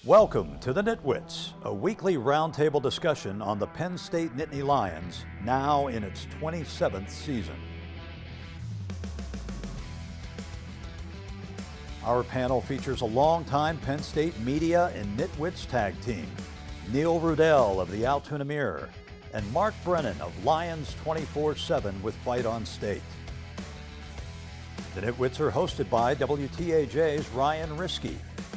Welcome to the NitWits, a weekly roundtable discussion on the Penn State Nittany Lions, now in its 27th season. Our panel features a longtime Penn State media and NitWits tag team, Neil Rudell of the Altoona Mirror and Mark Brennan of Lions 24/7 with Fight on State. The NitWits are hosted by WTAJ's Ryan Riskey,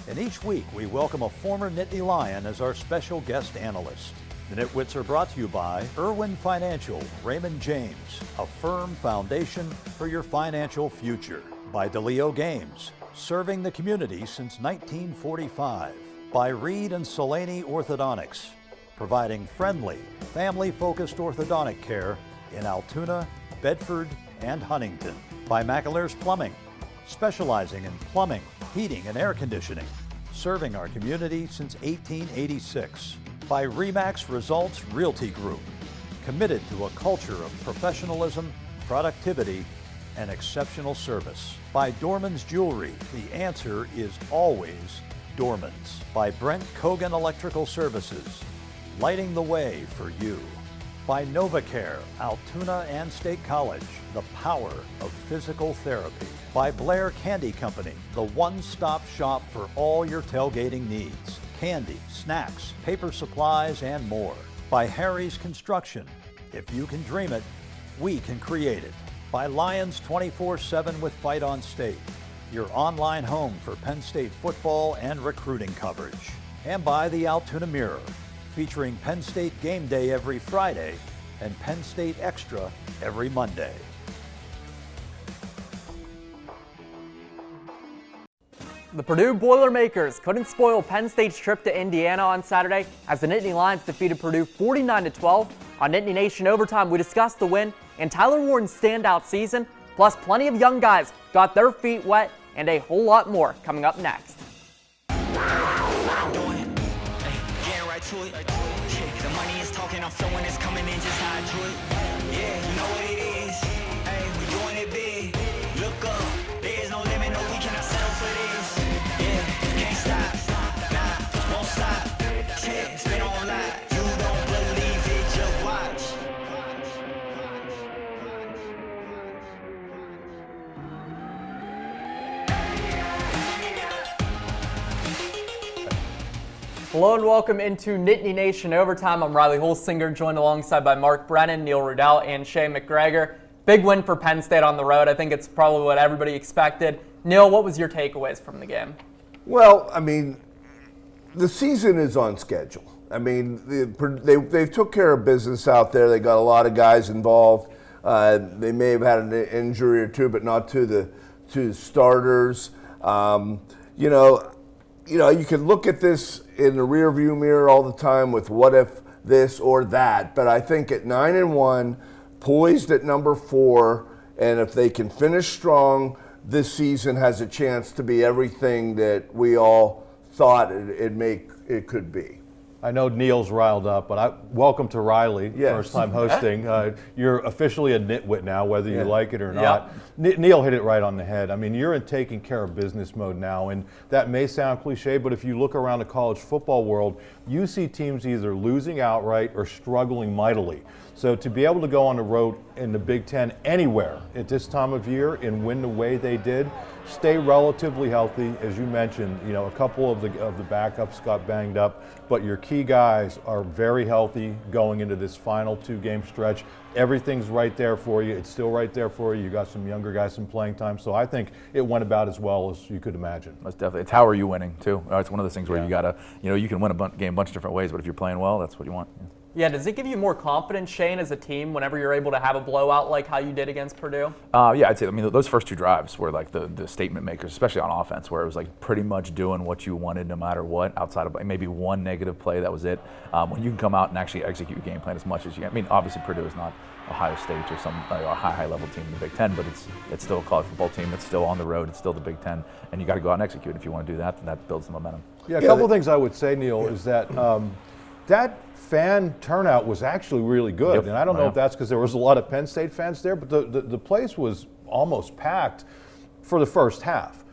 and each week we welcome a former Nittany Lion as our special guest analyst. The NitWits are brought to you by Irwin Financial, Raymond James, a firm foundation for your financial future. By DeLeo Games, serving the community since 1945. By Reed and Solaney Orthodontics, providing friendly, family-focused orthodontic care in Altoona, Bedford, and Huntington. By McAlear's Plumbing, specializing in plumbing, heating, and air conditioning, serving our community since 1886. By RE/MAX Results Realty Group, committed to a culture of professionalism, productivity, and exceptional service. By Dorman's Jewelry, the answer is always Dorman's. By Brent Kogan Electrical Services, lighting the way for you. By NovaCare, Altoona and State College, the power of physical therapy. By Blair Candy Company, the one-stop shop for all your tailgating needs. Candy, snacks, paper supplies, and more. By Harry's Construction, if you can dream it, we can create it. By Lions 24/7 with Fight on State, your online home for Penn State football and recruiting coverage. And by the Altoona Mirror, featuring Penn State Game Day every Friday and Penn State Extra every Monday. The Purdue Boilermakers couldn't spoil Penn State's trip to Indiana on Saturday as the Nittany Lions defeated Purdue 49-12. On Nittany Nation Overtime, we discussed the win and Tyler Warren's standout season, plus plenty of young guys got their feet wet and a whole lot more coming up next. The money is talking, I'm flowing, it's coming in just how I do it. Yeah, you know what it is. Hey, we doing it big. Look up, there's no limit, no, we cannot settle for this. Yeah, can't stop, nah, won't stop. Yeah, spin on live, you don't believe it, just watch. Hello and welcome into Nittany Nation Overtime. I'm Riley Holsinger, joined alongside by Mark Brennan, Neil Rudell, and Shay McGregor. Big win for Penn State on the road. I think it's probably what everybody expected. Neil, what was your takeaways from the game? Well, I mean, the season is on schedule. I mean, they took care of business out there. They got a lot of guys involved. They may have had an injury or two, but not to the starters. You can look at this in the rearview mirror all the time with what if this or that, but I think at 9-1, poised at number 4, and if they can finish strong, this season has a chance to be everything that we all thought it could be. I know Neil's riled up, but welcome to Riley, yes. First time hosting. You're officially a nitwit now, whether you like it or not. Yep. Neil hit it right on the head. I mean, you're in taking care of business mode now, and that may sound cliche, but if you look around the college football world, you see teams either losing outright or struggling mightily. So to be able to go on the road in the Big Ten anywhere at this time of year and win the way they did, stay relatively healthy, as you mentioned. You know, a couple of the backups got banged up, but your key guys are very healthy going into this final 2-game stretch. Everything's right there for you. It's still right there for you. You got some younger guys some playing time, so I think it went about as well as you could imagine. Most definitely. It's how are you winning too. It's one of those things where you gotta, you can win a game a bunch of different ways, but if you're playing well, that's what you want. Yeah, does it give you more confidence, Shane, as a team whenever you're able to have a blowout like how you did against Purdue? Yeah, I'd say, those first 2 drives were like the statement makers, especially on offense, where it was like pretty much doing what you wanted no matter what, outside of maybe one negative play, that was it. When you can come out and actually execute your game plan as much as you can. Obviously Purdue is not Ohio State or some a high level team in the Big Ten, but it's still a college football team. It's still on the road. It's still the Big Ten, and you got to go out and execute. If you want to do that, then that builds the momentum. Yeah, a couple of things I would say, Neil, is that that fan turnout was actually really good. Yep. And I don't know if that's because there was a lot of Penn State fans there, but the place was almost packed for the first half.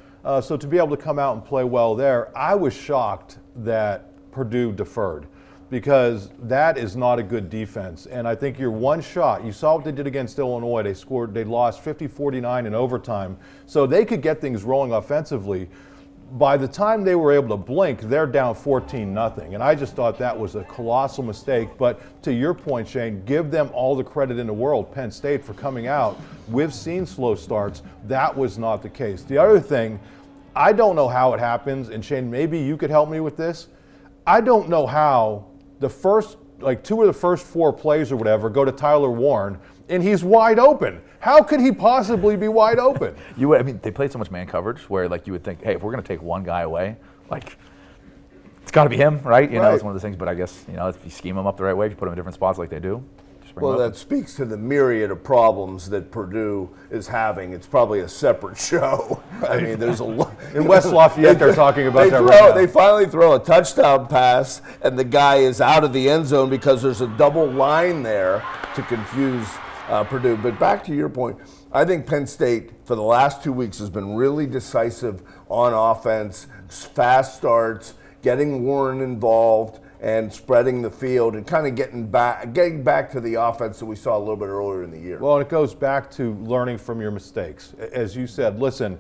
So to be able to come out and play well there, I was shocked that Purdue deferred, because that is not a good defense. And I think you're one shot. You saw what they did against Illinois. They lost 50-49 in overtime. So they could get things rolling offensively. By the time they were able to blink, they're down 14-0. And I just thought that was a colossal mistake. But to your point, Shane, give them all the credit in the world, Penn State, for coming out. We've seen slow starts. That was not the case. The other thing, I don't know how it happens, and Shane, maybe you could help me with this. I don't know how the first, like 2 of the first 4 plays or whatever, go to Tyler Warren, and he's wide open. How could he possibly be wide open? They played so much man coverage where, like, you would think, hey, if we're going to take one guy away, like, it's got to be him, right? You know, it's one of those things. But I guess, you know, if you scheme him up the right way, if you put him in different spots like they do. Well, that speaks to the myriad of problems that Purdue is having. It's probably a separate show. I mean, there's a lot. In West Lafayette, they're talking about that right now. They finally throw a touchdown pass, and the guy is out of the end zone because there's a double line there to confuse Purdue. But back to your point, I think Penn State for the last 2 weeks has been really decisive on offense, fast starts, getting Warren involved, and spreading the field and kind of getting back to the offense that we saw a little bit earlier in the year. Well, and it goes back to learning from your mistakes. As you said, listen,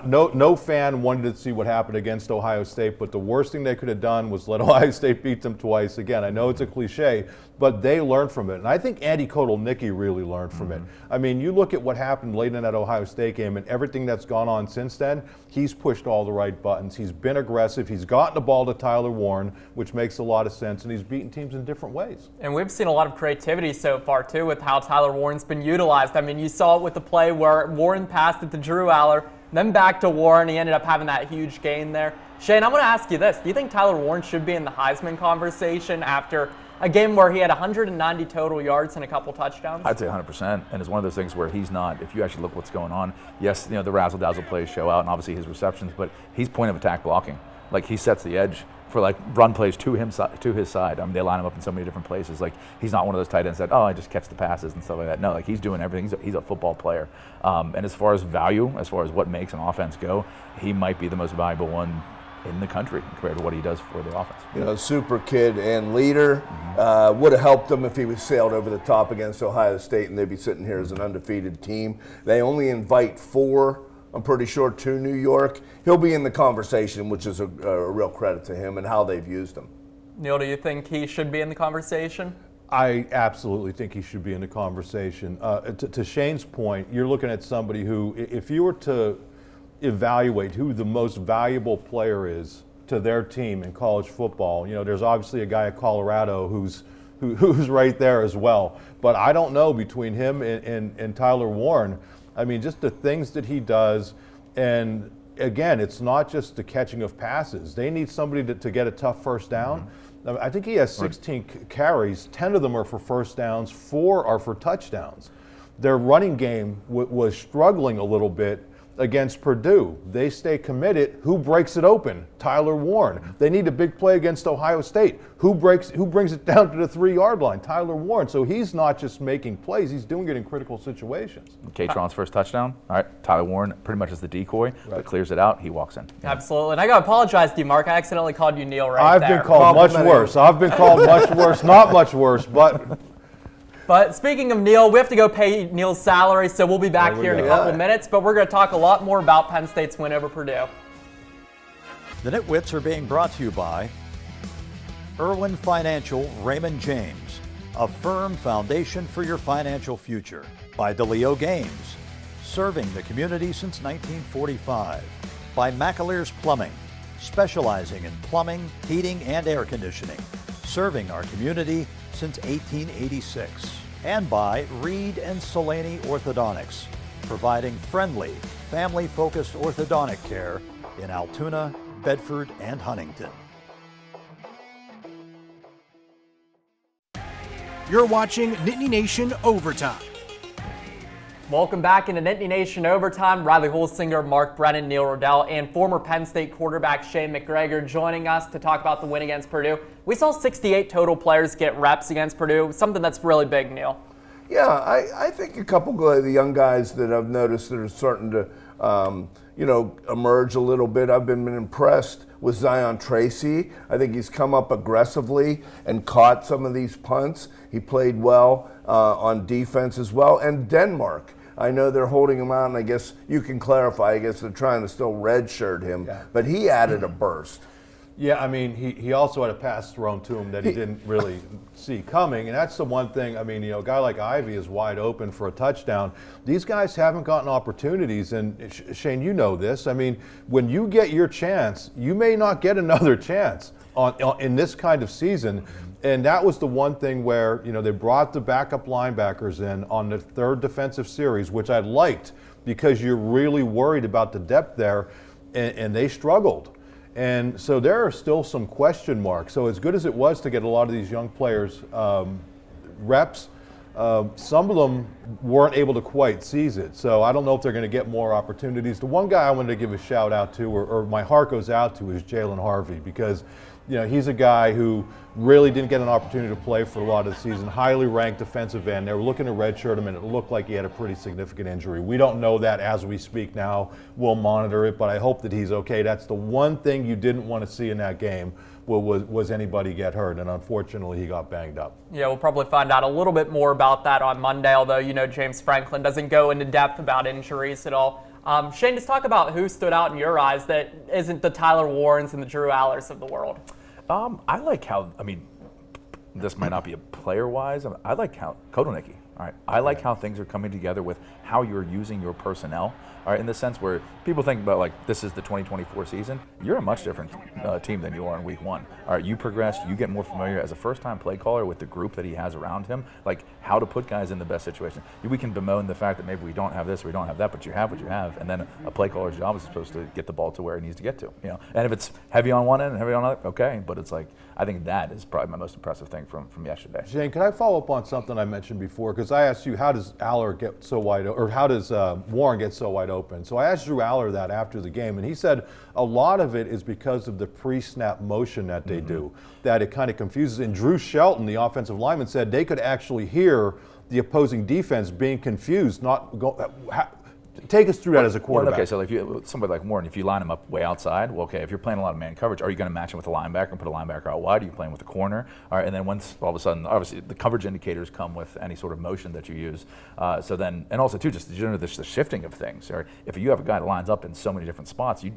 no fan wanted to see what happened against Ohio State, but the worst thing they could have done was let Ohio State beat them twice. Again, I know it's a cliche, but they learned from it. And I think Andy Kotelnicki really learned from it. I mean, you look at what happened late in that Ohio State game and everything that's gone on since then, he's pushed all the right buttons. He's been aggressive. He's gotten the ball to Tyler Warren, which makes a lot of sense, and he's beaten teams in different ways. And we've seen a lot of creativity so far, too, with how Tyler Warren's been utilized. I mean, you saw it with the play where Warren passed it to Drew Aller, then back to Warren. He ended up having that huge gain there. Shane, I'm going to ask you this. Do you think Tyler Warren should be in the Heisman conversation after a game where he had 190 total yards and a couple touchdowns? I'd say 100%. And it's one of those things where he's not, if you actually look what's going on, yes, you know, the razzle-dazzle plays show out and obviously his receptions, but he's point of attack blocking. Like, he sets the edge for, like, run plays to his side. I mean, they line him up in so many different places. Like, he's not one of those tight ends that, I just catch the passes and stuff like that. No, like, he's doing everything. He's a football player. And as far as value, as far as what makes an offense go, he might be the most valuable one in the country compared to what he does for the offense. You know, super kid and leader. Would have helped them if he was sailed over the top against Ohio State and they'd be sitting here as an undefeated team. They only invite 4, I'm pretty sure, to New York. He'll be in the conversation, which is a real credit to him and how they've used him. Neil, do you think he should be in the conversation? I absolutely think he should be in the conversation. To Shane's point, you're looking at somebody who, if you were to evaluate who the most valuable player is to their team in college football, you know, there's obviously a guy at Colorado who's right there as well. But I don't know, between him and Tyler Warren, I mean, just the things that he does. And again, it's not just the catching of passes. They need somebody to get a tough first down. I think he has 16 carries. 10 of them are for first downs. 4 are for touchdowns. Their running game was struggling a little bit against Purdue. They stay committed. Who breaks it open? Tyler Warren. They need a big play against Ohio State. Who brings it down to the 3-yard line? Tyler Warren. So he's not just making plays, he's doing it in critical situations. K-Tron's first touchdown. All right, Tyler Warren pretty much is the decoy, but clears it out, he walks in. Yeah. Absolutely. And I got to apologize to you, Mark. I accidentally called you Neil there. I've been called much worse. I've been called much worse. Not much worse, but... But speaking of Neil, we have to go pay Neil's salary, so we'll be back here in a couple minutes. But we're going to talk a lot more about Penn State's win over Purdue. The NitWits are being brought to you by Irwin Financial Raymond James, a firm foundation for your financial future. By DeLeo Games, serving the community since 1945. By McAleer's Plumbing, specializing in plumbing, heating, and air conditioning, serving our community since 1886. And by Reed and Solaney Orthodontics, providing friendly, family-focused orthodontic care in Altoona, Bedford, and Huntington. You're watching Nittany Nation Overtime. Welcome back into Nittany Nation Overtime. Riley Holsinger, Mark Brennan, Neil Rodell, and former Penn State quarterback Shane McGregor joining us to talk about the win against Purdue. We saw 68 total players get reps against Purdue, something that's really big, Neil. Yeah, I think a couple of the young guys that I've noticed that are starting to, emerge a little bit. I've been impressed with Zion Tracy. I think he's come up aggressively and caught some of these punts. He played well on defense as well. And Denmark, I know they're holding him out, and I guess you can clarify. I guess they're trying to still redshirt him, but he added a burst. Yeah, I mean, he also had a pass thrown to him that he didn't really see coming, and that's the one thing. I mean, a guy like Ivy is wide open for a touchdown. These guys haven't gotten opportunities, and Shane, you know this. I mean, when you get your chance, you may not get another chance in this kind of season. And that was the one thing where, they brought the backup linebackers in on the third defensive series, which I liked because you're really worried about the depth there, and they struggled. And so there are still some question marks. So as good as it was to get a lot of these young players reps, some of them weren't able to quite seize it. So I don't know if they're going to get more opportunities. The one guy I wanted to give a shout out to, or my heart goes out to, is Jalen Harvey, because he's a guy who really didn't get an opportunity to play for a lot of the season. Highly ranked defensive end. They were looking to redshirt him, and it looked like he had a pretty significant injury. We don't know that as we speak now. We'll monitor it, but I hope that he's okay. That's the one thing you didn't want to see in that game was anybody get hurt, and unfortunately he got banged up. Yeah, we'll probably find out a little bit more about that on Monday, although, James Franklin doesn't go into depth about injuries at all. Shane, just talk about who stood out in your eyes that isn't the Tyler Warrens and the Drew Allers of the world. I like how, this might not be a player-wise, I like how Kotelnicki, all right? I like how things are coming together with how you're using your personnel, all right, in the sense where people think about, this is the 2024 season. You're a much different team than you are in week one. All right, you progress, you get more familiar as a first-time play caller with the group that he has around him, how to put guys in the best situation. We can bemoan the fact that maybe we don't have this, we don't have that, but you have what you have, and then a play caller's job is supposed to get the ball to where it needs to get to, And if it's heavy on one end and heavy on another, okay, but it's I think that is probably my most impressive thing from yesterday. Shane, can I follow up on something I mentioned before? Because I asked you, how does Aller get so wide, or how does Warren get so wide open? So I asked Drew Aller that after the game, and he said a lot of it is because of the pre-snap motion that they do, that it kind of confuses. And Drew Shelton, the offensive lineman, said they could actually hear the opposing defense being confused. Take us through that as a quarterback. Okay, so if somebody like Warren, if you line him up way outside, if you're playing a lot of man coverage, are you going to match him with a linebacker and put a linebacker out wide? Are you playing with a corner? All right, and then once all of a sudden, obviously the coverage indicators come with any sort of motion that you use. So then, and also too, just the shifting of things. Or if you have a guy that lines up in so many different spots, you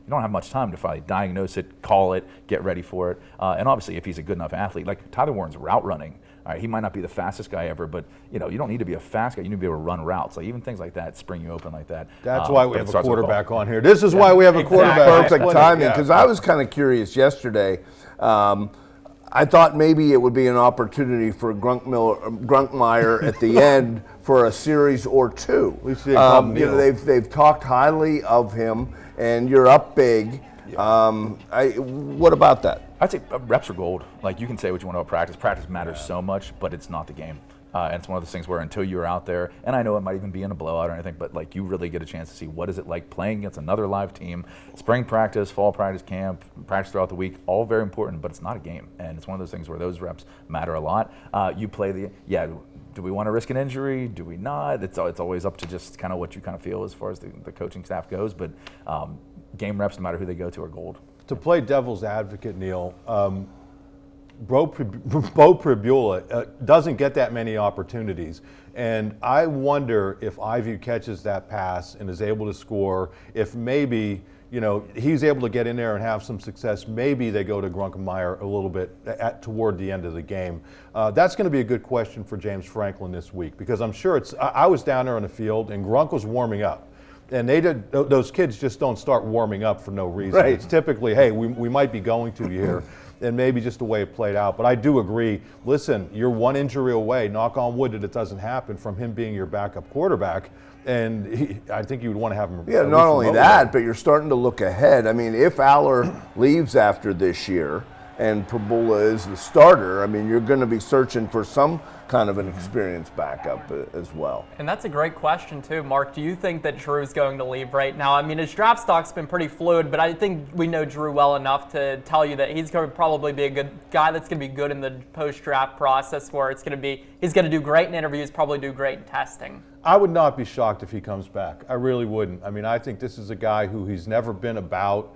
don't have much time to finally diagnose it, call it, get ready for it. And obviously, if he's a good enough athlete, like Tyler Warren's route running. All right, he might not be the fastest guy ever, but you don't need to be a fast guy. You need to be able to run routes. Even things like that spring you open like that. That's why we have a quarterback on here. This is why we have a quarterback. Perfect timing, because I was kind of curious yesterday. I thought maybe it would be an opportunity for Grunkmeyer at the end for a series or two. They've talked highly of him, and you're up big. What about that? I'd say reps are gold. You can say what you want about practice. Practice matters so much, but it's not the game. And it's one of those things where until you're out there, and I know it might even be in a blowout or anything, but you really get a chance to see what is it like playing against another live team. Spring practice, fall practice, camp, practice throughout the week, all very important, but it's not a game. And it's one of those things where those reps matter a lot. You play do we want to risk an injury? Do we not? It's always up to just kind of what you kind of feel as far as the coaching staff goes, but game reps, no matter who they go to, are gold. To play devil's advocate, Neil, Bo Pribula doesn't get that many opportunities. And I wonder if Ivy catches that pass and is able to score, if maybe, he's able to get in there and have some success, maybe they go to Grunkmeyer a little bit toward the end of the game. That's going to be a good question for James Franklin this week, because I'm sure I was down there on the field and Grunk was warming up. And those kids just don't start warming up for no reason. Right. It's typically, hey, we might be going to you here, and maybe just the way it played out. But I do agree, listen, you're one injury away, knock on wood that it doesn't happen, from him being your backup quarterback. And I think you would want to have him. Yeah, not only that, but you're starting to look ahead. If Aller leaves after this year and Pribula is the starter, you're going to be searching for some kind of an experienced backup as well. And that's a great question too, Mark. Do you think that Drew's going to leave right now? his draft stock's been pretty fluid, but I think we know Drew well enough to tell you that he's going to probably be a good guy that's going to be good in the post-draft process, where he's going to do great in interviews, probably do great in testing. I would not be shocked if he comes back. I really wouldn't. I think this is a guy who he's never been about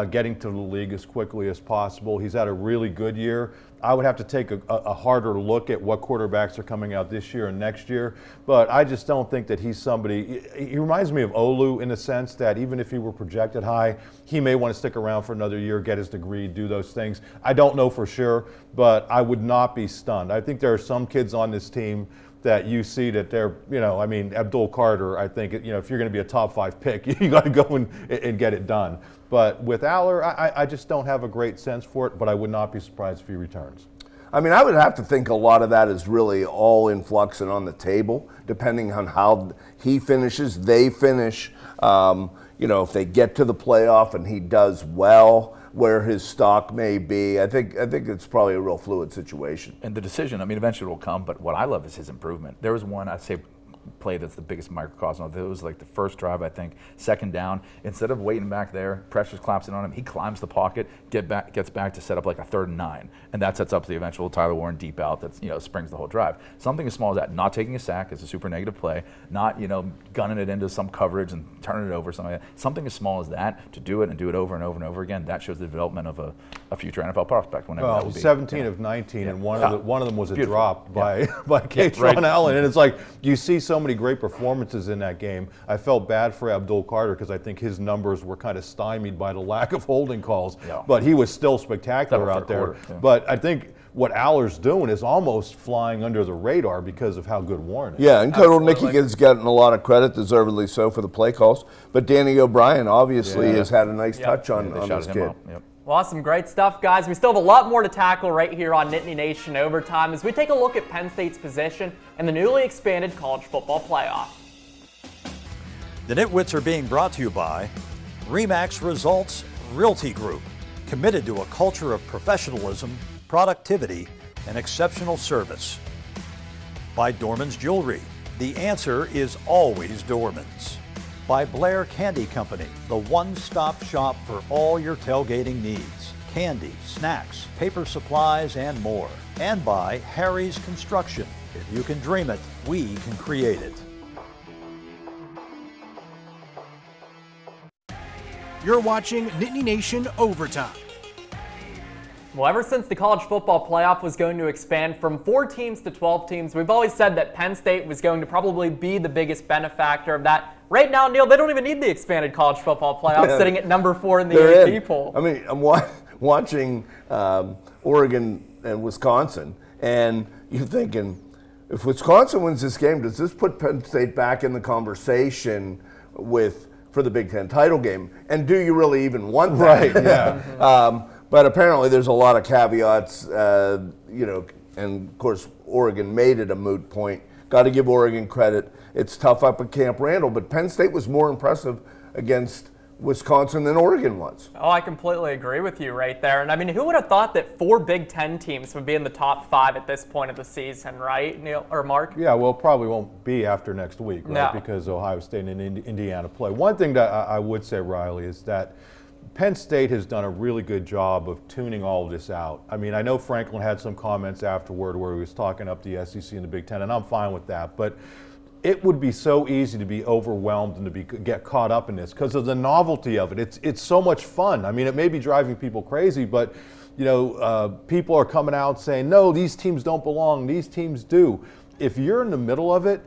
getting to the league as quickly as possible. He's had a really good year. I would have to take a harder look at what quarterbacks are coming out this year and next year, but I just don't think that he's somebody. He reminds me of Olu in the sense that even if he were projected high, he may want to stick around for another year, get his degree, do those things. I don't know for sure, but I would not be stunned. I think there are some kids on this team that you see that they're, I mean, Abdul Carter, I think, if you're going to be a top 5 pick, you got to go and get it done. But with Aller, I just don't have a great sense for it, but I would not be surprised if he returns. I mean, I would have to think a lot of that is really all in flux and on the table, depending on how he finishes, they finish. If they get to the playoff and he does well, where his stock may be. I think it's probably a real fluid situation. And the decision, I mean, eventually it will come, but what I love is his improvement. There was one, I'd say, play that's the biggest microcosm of it. It was like the first drive, I think, second down. Instead of waiting back there, pressure's collapsing on him, he climbs the pocket, gets back to set up like a 3rd and 9. And that sets up the eventual Tyler Warren deep out that springs the whole drive. Something as small as that, not taking a sack is a super negative play, not gunning it into some coverage and turning it over, something like that. Something as small as that, to do it and do it over and over and over again, that shows the development of a future NFL prospect. Whenever that will be. 17 of 19, and one of them was a drop by Kate right. Allen. And it's like, you see so many great performances in that game. I felt bad for Abdul Carter because I think his numbers were kind of stymied by the lack of holding calls, but he was still spectacular out there. Quarter, yeah. But I think what Aller's doing is almost flying under the radar because of how good Warren is. Yeah, and Total Nicky has gotten a lot of credit, deservedly so, for the play calls. But Danny O'Brien obviously has had a nice touch on this kid. Well, awesome, great stuff, guys. We still have a lot more to tackle right here on Nittany Nation Overtime as we take a look at Penn State's position in the newly expanded college football playoff. The Nitwits are being brought to you by RE/MAX Results Realty Group, committed to a culture of professionalism, productivity, and exceptional service. By Dorman's Jewelry, the answer is always Dorman's. By Blair Candy Company, the one-stop shop for all your tailgating needs. Candy, snacks, paper supplies, and more. And by Harry's Construction. If you can dream it, we can create it. You're watching Nittany Nation Overtime. Well, ever since the college football playoff was going to expand from 4 teams to 12 teams, we've always said that Penn State was going to probably be the biggest benefactor of that. Right now, Neil, they don't even need the expanded college football playoff, sitting at number 4 in the AP poll. I mean, I'm watching Oregon and Wisconsin, and you're thinking, if Wisconsin wins this game, does this put Penn State back in the conversation for the Big Ten title game? And do you really even want that? Right, yeah. But apparently there's a lot of caveats, and of course Oregon made it a moot point. Got to give Oregon credit. It's tough up at Camp Randall, but Penn State was more impressive against Wisconsin than Oregon was. Oh, I completely agree with you right there. And I mean, who would have thought that 4 Big Ten teams would be in the top 5 at this point of the season, right, Neil or Mark? Yeah, well, probably won't be after next week, right? No. Because Ohio State and Indiana play. One thing that I would say, Riley, is that Penn State has done a really good job of tuning all of this out. I mean, I know Franklin had some comments afterward where he was talking up the SEC and the Big Ten, and I'm fine with that. But it would be so easy to be overwhelmed and to get caught up in this because of the novelty of it. It's so much fun. I mean, it may be driving people crazy, but people are coming out saying, no, these teams don't belong, these teams do. If you're in the middle of it,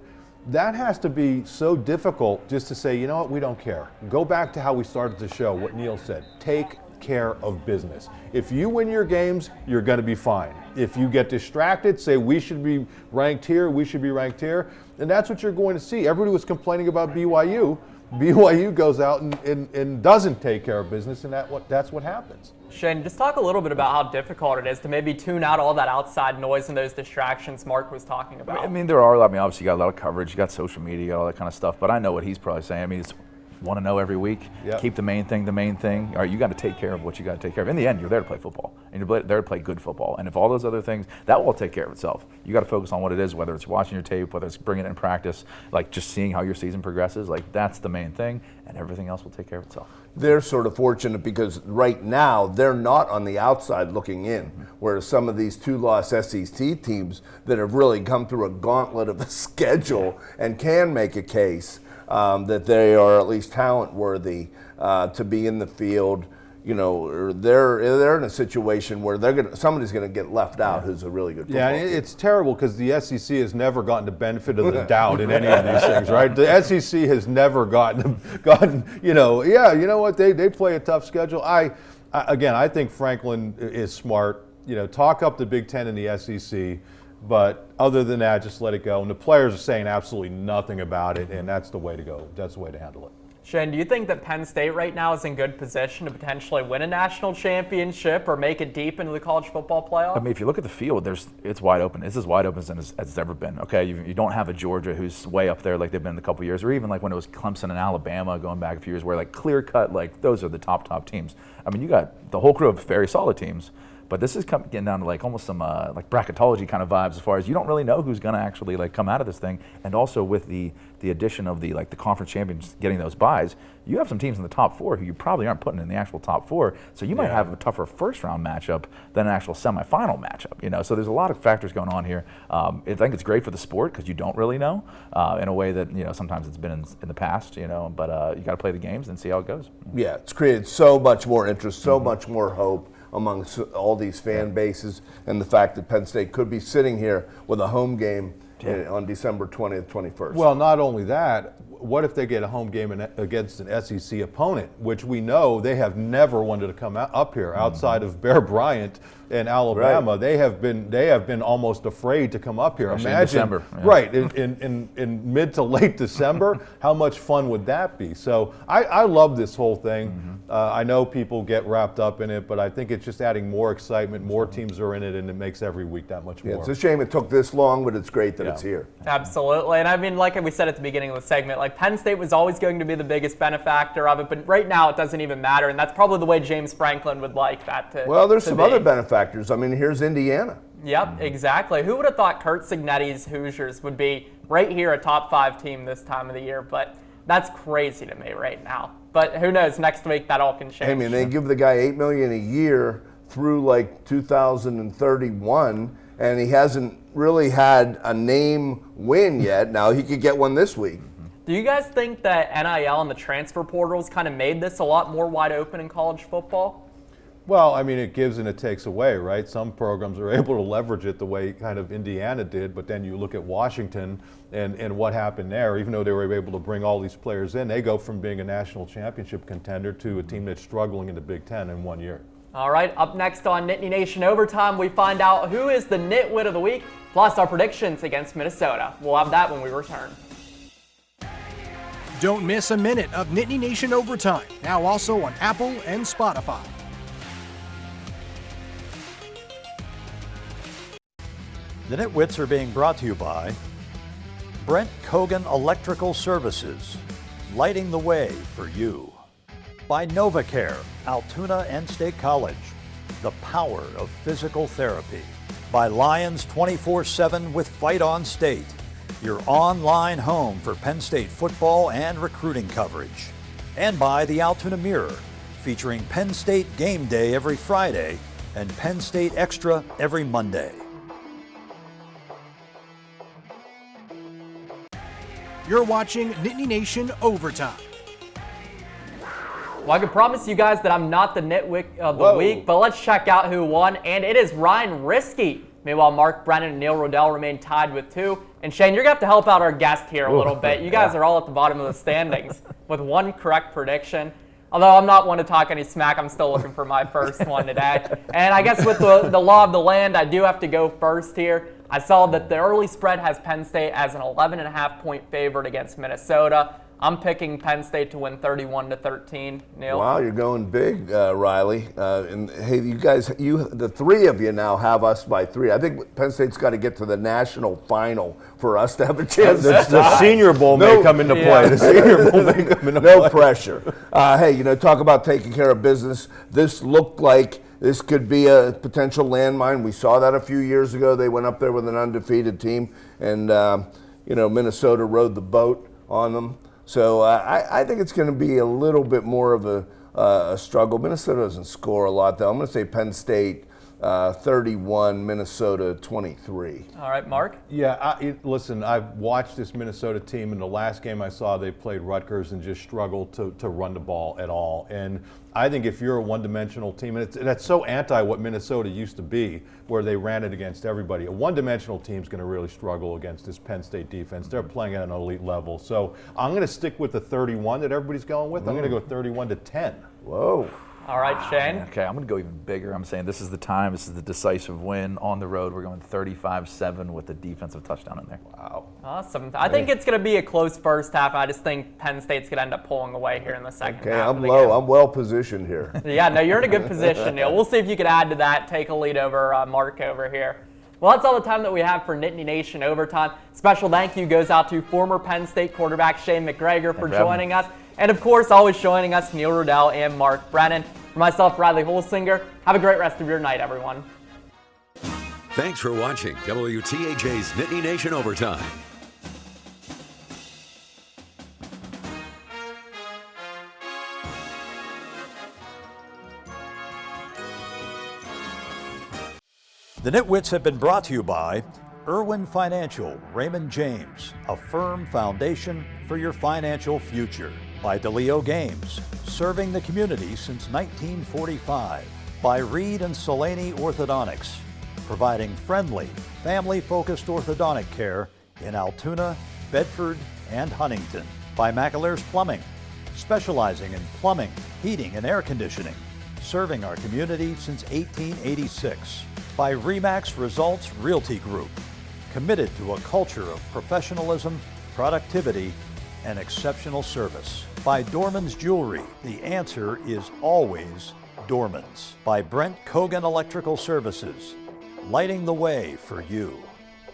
that has to be so difficult just to say, you know what, we don't care. Go back to how we started the show, what Neil said. Take care of business. If you win your games, you're going to be fine. If you get distracted, say we should be ranked here, we should be ranked here, and that's what you're going to see. Everybody was complaining about BYU. BYU goes out and doesn't take care of business, and that's what happens. Shane, just talk a little bit about how difficult it is to maybe tune out all that outside noise and those distractions Mark was talking about. I mean, there are. I mean, obviously, you got a lot of coverage. You got social media, you got all that kind of stuff. But I know what he's probably saying. I mean, it's want to know every week. Yep. Keep the main thing the main thing. All right, you got to take care of what you got to take care of. In the end, you're there to play football, and you're there to play good football. And if all those other things, that will take care of itself. You got to focus on what it is, whether it's watching your tape, whether it's bringing it in practice, like just seeing how your season progresses. Like that's the main thing, and everything else will take care of itself. They're sort of fortunate because right now they're not on the outside looking in, whereas some of these 2-loss SEC teams that have really come through a gauntlet of the schedule and can make a case that they are at least talent worthy to be in the field. or they're in a situation where somebody's gonna get left out who's a really good football Yeah, team. it's terrible because the SEC has never gotten the benefit of the doubt in any of these things, right? The SEC has never gotten, you know what, they play a tough schedule. I think Franklin is smart. Talk up the Big Ten and the SEC, but other than that, just let it go. And the players are saying absolutely nothing about it, and that's the way to go. That's the way to handle it. Shane, do you think that Penn State right now is in good position to potentially win a national championship or make it deep into the college football playoff? I mean, if you look at the field, it's wide open. It's as wide open as it's ever been. Okay, you don't have a Georgia who's way up there like they've been in a couple years, or even like when it was Clemson and Alabama going back a few years, where like clear cut, like those are the top teams. I mean, you got the whole crew of very solid teams. But this is getting down to like almost some like bracketology kind of vibes, as far as you don't really know who's going to actually like come out of this thing. And also with the addition of the conference champions getting those buys, you have some teams in the top 4 who you probably aren't putting in the actual top 4. So you might have a tougher first round matchup than an actual semifinal matchup. So there's a lot of factors going on here. I think it's great for the sport because you don't really know in a way that sometimes it's been in the past. But you got to play the games and see how it goes. Yeah, it's created so much more interest, so much more hope amongst all these fan bases, and the fact that Penn State could be sitting here with a home game on December 20th, 21st. Well, not only that, what if they get a home game against an SEC opponent, which we know they have never wanted to come up here outside of Bear Bryant and Alabama. Right. They have been almost afraid to come up here. Especially Imagine, in December. Yeah. Right, in mid to late December, how much fun would that be? So I love this whole thing. I know people get wrapped up in it, but I think it's just adding more excitement. More teams are in it, and it makes every week that much more. It's a shame it took this long, but it's great that it's here. Absolutely. And I mean, like we said at the beginning of the segment, like Penn State was always going to be the biggest benefactor of it, but right now it doesn't even matter, and that's probably the way James Franklin would like that to Well, there's to some be. other benefactors. I mean, here's Indiana. Yep, exactly. Who would have thought Kurt Cignetti's Hoosiers would be right here, a top 5 team this time of the year? But that's crazy to me right now. But who knows? Next week that all can change. I mean, they give the guy $8 million a year through like 2031, and he hasn't really had a name win yet. Now he could get one this week. Do you guys think that NIL and the transfer portals kind of made this a lot more wide open in college football? Well, I mean, it gives and it takes away, right? Some programs are able to leverage it the way kind of Indiana did, but then you look at Washington and what happened there. Even though they were able to bring all these players in, they go from being a national championship contender to a team that's struggling in the Big Ten in 1 year. All right, up next on Nittany Nation Overtime, we find out who is the Nitwit of the Week, plus our predictions against Minnesota. We'll have that when we return. Don't miss a minute of Nittany Nation Overtime, now also on Apple and Spotify. The Nitwits are being brought to you by Brent Kogan Electrical Services, lighting the way for you. By NovaCare, Altoona and State College, the power of physical therapy. By Lions 24/7 with Fight on State, your online home for Penn State football and recruiting coverage. And by the Altoona Mirror, featuring Penn State Game Day every Friday and Penn State Extra every Monday. You're watching Nittany Nation Overtime. Well, I can promise you guys that I'm not the Nitwit of the Week, but let's check out who won, and it is Ryan Risky. Meanwhile, Mark Brennan and Neil Rodell remain tied with 2. And Shane, you're going to have to help out our guest here a little bit. You guys are all at the bottom of the standings with 1 correct prediction. Although I'm not one to talk any smack, I'm still looking for my first one today. And I guess with the law of the land, I do have to go first here. I saw that the early spread has Penn State as an 11.5-point favorite against Minnesota. I'm picking Penn State to win 31-13. Neil? Wow, you're going big, Riley. And hey, you guys, the 3 of you now have us by 3. I think Penn State's got to get to the national final for us to have a chance. The Senior Bowl may come into play. The Senior Bowl may come into play. No pressure. Hey, talk about taking care of business. This looked like this could be a potential landmine. We saw that a few years ago. They went up there with an undefeated team, and Minnesota rode the boat on them. So I think it's going to be a little bit more of a struggle. Minnesota doesn't score a lot, though. I'm going to say Penn State 31, Minnesota 23. All right, Mark? Yeah, listen, I've watched this Minnesota team. In the last game I saw, they played Rutgers and just struggled to run the ball at all. And I think if you're a one-dimensional team, and that's so anti what Minnesota used to be, where they ran it against everybody. A one-dimensional team's going to really struggle against this Penn State defense. They're playing at an elite level. So I'm going to stick with the 31 that everybody's going with. I'm going to go 31-10. Whoa. All right, Shane? Okay, I'm going to go even bigger. I'm saying this is the time. This is the decisive win on the road. We're going 35-7 with the defensive touchdown in there. Wow. Awesome. I think it's going to be a close first half. I just think Penn State's going to end up pulling away here in the second Okay, half. I'm low. I'm well positioned here. Yeah, no, you're in a good position, Neil. We'll see if you can add to that, take a lead over Mark over here. Well, that's all the time that we have for Nittany Nation Overtime. Special thank you goes out to former Penn State quarterback Shane McGregor for joining us. And, of course, always joining us, Neil Rudell and Mark Brennan. For myself, Riley Holsinger, have a great rest of your night, everyone. Thanks for watching WTAJ's Nittany Nation Overtime. The NitWits have been brought to you by Irwin Financial, Raymond James, a firm foundation for your financial future. By DeLeo Games, serving the community since 1945. By Reed and Solaney Orthodontics, providing friendly, family-focused orthodontic care in Altoona, Bedford, and Huntington. By McAlear's Plumbing, specializing in plumbing, heating, and air conditioning, serving our community since 1886. By RE/MAX Results Realty Group, committed to a culture of professionalism, productivity, and exceptional service. By Dorman's Jewelry, the answer is always Dorman's. By Brent Kogan Electrical Services, lighting the way for you.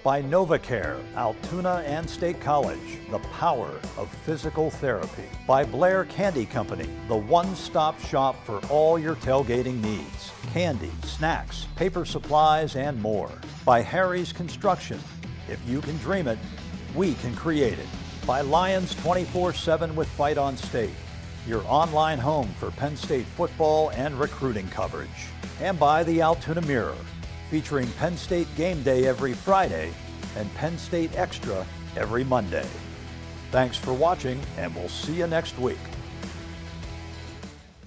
By NovaCare, Altoona and State College, the power of physical therapy. By Blair Candy Company, the one-stop shop for all your tailgating needs. Candy, snacks, paper supplies, and more. By Harry's Construction, if you can dream it, we can create it. By Lions 24/7 with Fight on State, your online home for Penn State football and recruiting coverage. And by the Altoona Mirror, featuring Penn State Game Day every Friday and Penn State Extra every Monday. Thanks for watching, and we'll see you next week.